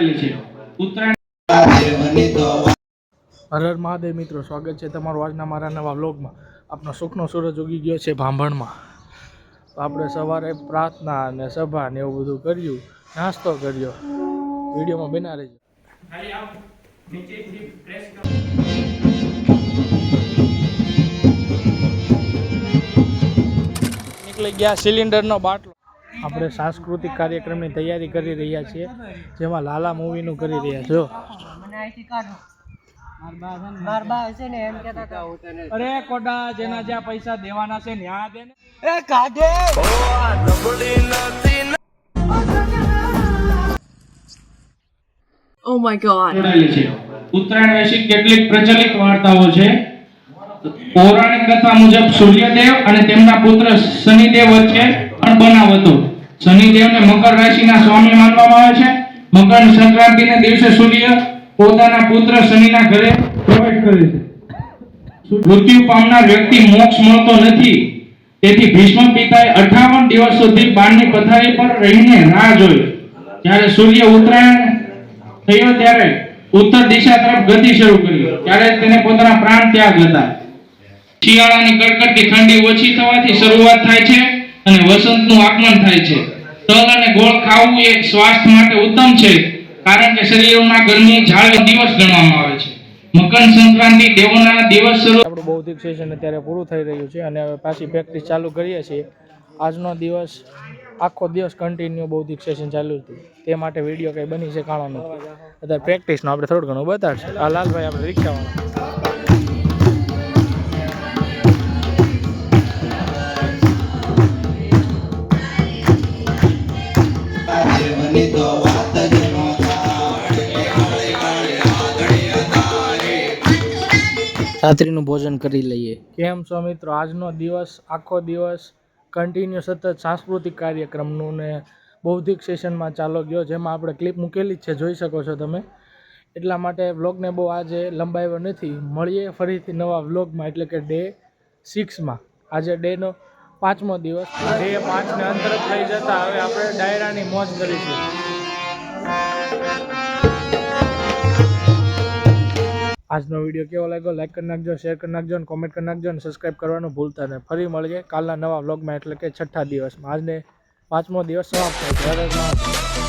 જોડાયેલી છે ઉત્તરાયણ। હર હર મહાદેવ મિત્રો, સ્વાગત છે તમારું આજના મારા નવા વ્લોગમાં। આપણો સુખનો સૂરજ ઉગી ગયો છે ભાંભણમાં। તો આપણે સવારે પ્રાર્થના અને સભા ને એવું બધું કર્યું, નાસ્તો કર્યો। વિડીયોમાં બના રહેજો। નીકળી ગયા સિલિન્ડરનો બાટલો। આપણે સાંસ્કૃતિક કાર્યક્રમની તૈયારી કરી રહ્યા છીએ, જેમાં લાલા મૂવીનું કરી રહ્યા છો। અરે કોડા, જેના જ્યાં પૈસા દેવાના છે ન્યા દે ને। એ કાઢે Oh my god. જોડાયેલી છે ઉત્તરાયણ વિશે કેટલીક પ્રચલિત વાર્તાઓ છે। પૌરાણિક કથા મુજબ સૂર્યદેવ અને તેમના પુત્ર શનિદેવ વચ્ચે અણબનાવ હતો। શનિદેવને મકર રાશિના સ્વામી માનવામાં આવે છે। મકર સંક્રાંતિના દિવસે સૂર્ય પોતાના પુત્ર શનિના ઘરે પ્રવેશ કરે છે। મૃત્યુ પામનાર વ્યક્તિ મોક્ષ મળતો નથી, તેથી ભીષ્મ પિતાએ 58 દિવસ સુધી બાણની પથારી પર રહીને રાહ જોઈ। જ્યારે સૂર્ય ઉત્તરાયણ થયો ત્યારે ઉત્તર દિશા તરફ ગતિ શરૂ કરી, ત્યારે તેને પોતાના પ્રાણ ત્યાગ હતા। શિયાળાની કડકડતી ઠંડી ઓછી થવાથી શરૂઆત થાય છે અને વસંતનું આગમન થાય છે। તલ અને ગોળ ખાવું એ સ્વાસ્થ્ય માટે ઉત્તમ છે, કારણ કે શરીરમાં ગરમી જાળવી દિવસ ગણવામાં આવે છે। મકર સંક્રાંતિ દેવોના દિવસ શરૂ। આપણું બૌદ્ધિક સેશન અત્યારે પૂરું થઈ રહ્યું છે અને હવે પાછી પ્રેક્ટિસ ચાલુ કરીએ છીએ। આજનો દિવસ આખો દિવસ કન્ટિન્યુ બૌદ્ધિક સેશન ચાલુ હતું, તે માટે વિડીયો કંઈ બની છે કાણો નથી। અત્યારે પ્રેક્ટિસનો આપણે થોડું ઘણું બતાવશે। આ લાલભાઈ આપણે રિક્ષાવાળા। રાત્રિનું ભોજન કરી લઈએ। કેમ છો મિત્રો? આજનો દિવસ આખો દિવસ કન્ટિન્યુ સતત સાંસ્કૃતિક કાર્યક્રમનું ને બૌદ્ધિક સેશનમાં ચાલો ગયો, જેમાં આપણે ક્લિપ મૂકેલી જ છે, જોઈ શકો છો તમે। એટલા માટે વ્લોગને બહુ આજે લંબાવ્યો નથી। મળીએ ફરીથી નવા વ્લોગમાં, એટલે કે ડે 6માં। આજે ડેનો 5મો દિવસ। ડે 5ને અંતર જ લઈ જતા હવે આપણે ડાયરાની મોજ કરીશું। આજનો વિડીયો કેવો લાગ્યો લાઈક કરી નાખજો, શેર કરી નાખજો અને કોમેન્ટ કરી નાખજો અને સબસ્ક્રાઈબ કરવાનું ભૂલતા નહીં। ફરી મળીએ કાલના નવા વ્લોગમાં, એટલે કે 6થા દિવસમાં। આજને 5મો દિવસ સમાપ્ત થાય છે।